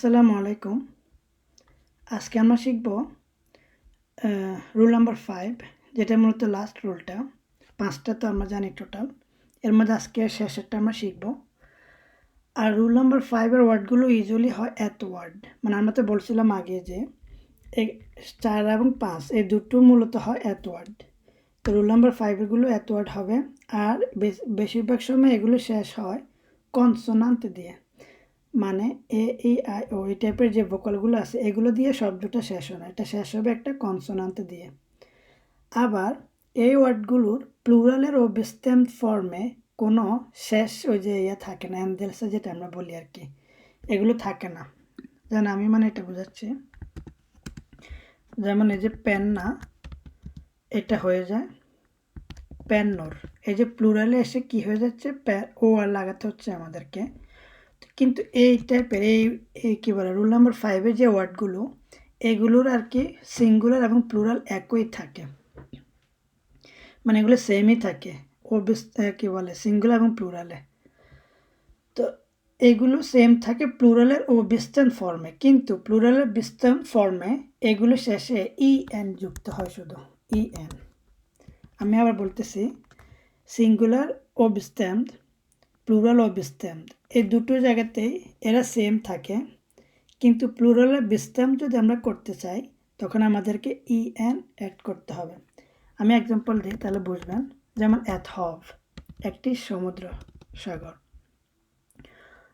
আসসালামু আলাইকুম। আজকে আমরা শিখব রুল নাম্বার 5, যেটা মূলত লাস্ট রুলটা। 5টা তো আমরা জানি টোটাল, এর মধ্যে আজকে শেষেরটা আমরা শিখব। আর রুল নাম্বার 5-এর ওয়ার্ডগুলো ইউজুয়ালি হয় এত ওয়ার্ড, মানে আমরা তো বলছিলাম আগে যে 4 এবং 5 এই দুটো মূলত হয় এত ওয়ার্ড। তো রুল নাম্বার 5-এরগুলো এত ওয়ার্ড হবে, আর বেশিরভাগ সময় এগুলো শেষ হয় কনসোনান্ট দিয়ে, মানে এ ই আই ও এই টাইপের যে ভোকালগুলো আছে এগুলো দিয়ে শব্দটা শেষ হয় না, এটা শেষ হবে একটা কনসোনান্ট দিয়ে। আবার এই ওয়ার্ডগুলোর প্লুরালের ও বিস্টেম ফর্মে কোনো শেষ ওই যে থাকে না, অ্যান্ডেলসে যেটা আমরা বলি আর কি, এগুলো থাকে না। যেন আমি এটা বোঝাচ্ছি, যেমন এই যে পেন না, এটা হয়ে যায় পেন্নর। এই যে প্লুরালে এসে কি হয়ে যাচ্ছে, ও আর লাগাতে হচ্ছে আমাদেরকে। কিন্তু এই টাইপের এই কী বলে রুল নাম্বার 5-এর যে ওয়ার্ডগুলো, এগুলোর আর কি সিঙ্গুলার এবং প্লুরাল একই থাকে, মানে এগুলো সেমই থাকে ও কী বলে সিঙ্গুলার এবং প্লুরালে। তো এগুলো সেম থাকে প্লুরালের ও বিস্টেম ফর্মে, কিন্তু প্লুরালের বিস্টেম ফর্মে এগুলো শেষে এন যুক্ত হয়, শুধু এন। আমি আবার বলতেছি, সিঙ্গুলার ও বিস্টেমড, প্লুরাল ও বিস্টেমড এই দুটো জায়গাতেই এরা সেম থাকে, কিন্তু প্লুরালের বিস্টেম যদি আমরা করতে চাই তখন আমাদেরকে এন অ্যাড করতে হবে। আমি এক্সাম্পল দিই তাহলে বুঝবেন। যেমন অ্যাট হভ, একটি সমুদ্র সাগর।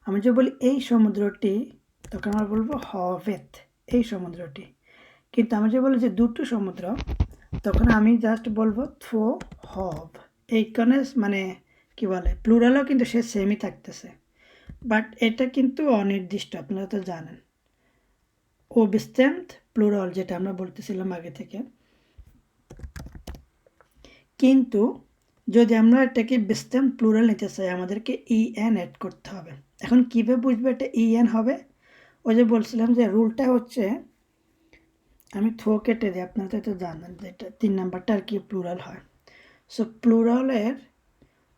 আমি যদি বলি এই সমুদ্রটি, তখন আমরা বলবো হভেত, এই সমুদ্রটি। কিন্তু আমি যদি বলি যে দুটো সমুদ্র, তখন আমি জাস্ট বলবো থো হভ। এইখানে মানে কি বলে প্লুরালও কিন্তু সে সেমই থাকতেছে, বাট এটা কিন্তু অনির্দিষ্ট, আপনারা তো জানেন। ও বিস্টেমড প্লুরাল যেটা আমরা বলতেছিলাম আগে থেকে। কিন্তু যদি আমরা এটাকে বিস্টেমড প্লুরাল নিতে চাই, আমাদেরকে এন অ্যাড করতে হবে। এখন কীভাবে বুঝবো এটা এন হবে? ওই যে বলছিলাম যে রুলটা হচ্ছে, আমি থো কেটে দিই, আপনারা তো এটা জানেন যে এটা 3 নাম্বারটা আর কি প্লুরাল হয়। সো প্লুরালের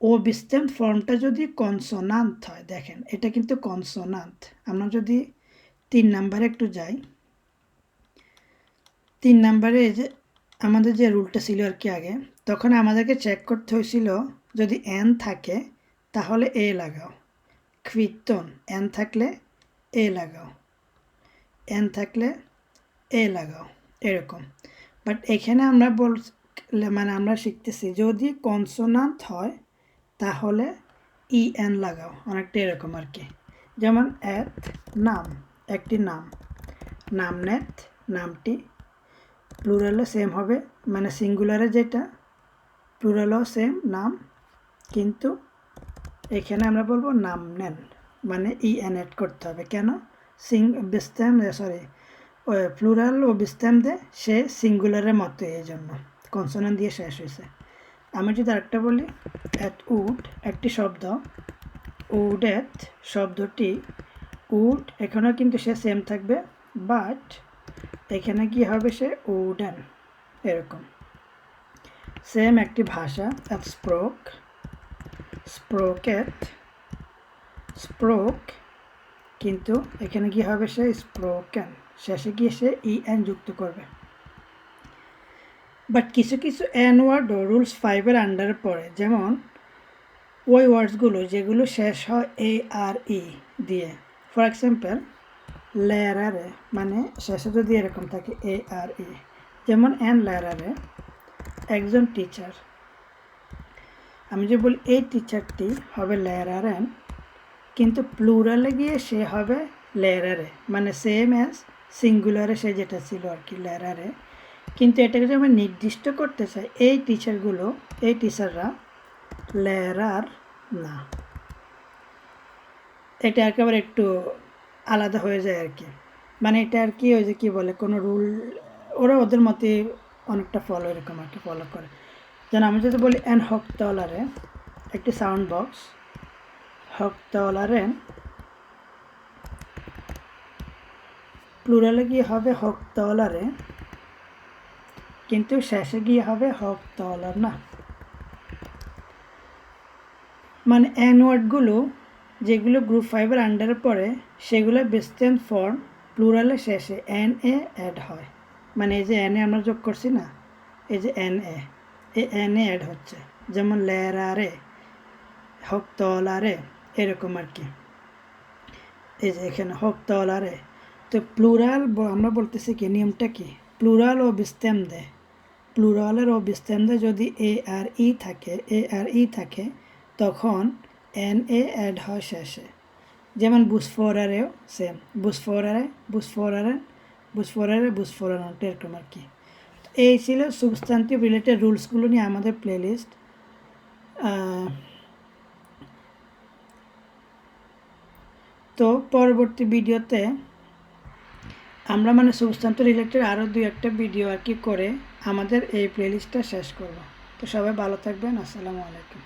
ও বিস্টেমড ফর্মটা যদি কনসোনান্ট হয়, দেখেন এটা কিন্তু কনসোনান্ট। আমরা যদি 3 নাম্বারে একটু যাই, 3 নাম্বারে এই যে আমাদের যে রুলটা ছিল আর কি আগে, তখন আমাদেরকে চেক করতে হয়েছিল যদি এন থাকে তাহলে এ লাগাও, কীর্তন এন থাকলে এ লাগাও, এন থাকলে এ লাগাও, এরকম। বাট এখানে আমরা আমরা শিখতেছি যদি কনসোনান্ট হয় তাহলে এন লাগাও, অনেকটা এরকম আর কি। যেমন এত নাম, একটি নাম, নামনেত নামটি, প্লুরালও সেম হবে, মানে সিঙ্গুলারে যেটা প্লুরালও সেম নাম, কিন্তু এখানে আমরা বলবো নাম নেন, মানে এন অ্যাড করতে হবে। কেন? প্লুরাল ও বিস্টেম দে সে সিঙ্গুলারের মতো, এই জন্য কনসোনান্ট দিয়ে শেষ হয়েছে। আমি যদি আরেকটা বলি, অ্যাট উড একটি শব্দ, উডেত শব্দটি, উড এখানেও কিন্তু সে সেম থাকবে, বাট এখানে কি হবে, সে উডেন, এরকম। সেম একটি ভাষা, অ্যাট স্প্রোক, স্প্রোকেট, স্প্রোক, কিন্তু এখানে কি হবে, সে স্প্রোকেন, শেষে গিয়ে সে এন যুক্ত করবে। বাট কিছু কিছু এন ওয়ার্ড ও রুলস 5-এর আন্ডারে পড়ে, যেমন ওই ওয়ার্ডসগুলো যেগুলো শেষ হয় ARE দিয়ে। ফর এক্সাম্পল লেরারে, মানে শেষে যদি এরকম থাকে ARE, যেমন লেরারে একজন টিচার। আমি যে বলি এই টিচারটি হবে লেরারেন, কিন্তু প্লুরালে গিয়ে সে হবে লেরারে, মানে সেম অ্যাজ সিঙ্গুলারে সে যেটা ছিল আর কি লেরারে। কিন্তু এটাকে যদি আমরা নির্দিষ্ট করতে চাই, এই টিচারগুলো, এই টিচাররা লেরার না, এটা একেবারে একটু আলাদা হয়ে যায় আর কি। মানে এটা আর কি ওই যে কী বলে কোনো রুল, ওরা ওদের মতে অনেকটা ফলো এরকম আর কি ফলো করে। যেন আমি যদি বলি এন হকতলারে একটি সাউন্ড বক্স, হকতলারেন, প্লুরালে গিয়ে হবে হকতলারে, কিন্তু শেষে গিয়ে হবে হকতলার না। মানে এন ওয়ার্ডগুলো যেগুলো গ্রুপ 5 এর আন্ডারে পড়ে সেগুলো বেস্টেন ফর্ম প্লুরালের শেষে এন এ অ্যাড হয়, মানে এই যে এন এ আমরা যোগ করছি না, এই যে এন এ, এই এন এ অ্যাড হচ্ছে, যেমন লেরারে, হকতলারে, এরকম আর কি। এই যে এখানে হকতলারে। তো প্লুরাল আমরা বলতেছি কি নিয়মটা কি, প্লুরাল ও বিস্তেমদে, প্লুরালের ও বিস্তেমদে যদি এ আর ই থাকে, এ আর ই থাকে তখন এন এ অ্যাড হয় শেষে, যেমন বুসফোরারেও সেম, বুসফোরারে, বুসফোরারে, বুসফোরারে, বুসফোরানো, এরকম আর কি। এই ছিল সাবস্টান্টিভ রিলেটেড রুলসগুলো নিয়ে আমাদের প্লেলিস্ট। তো পরবর্তী ভিডিওতে আমরা মানে সাবস্টান্টিভ রিলেটেড আরও 2-1টা ভিডিও আর কি করে আমাদের এই প্লেলিস্টটা শেষ করব। তো সবাই ভালো থাকবেন, আসসালামু আলাইকুম।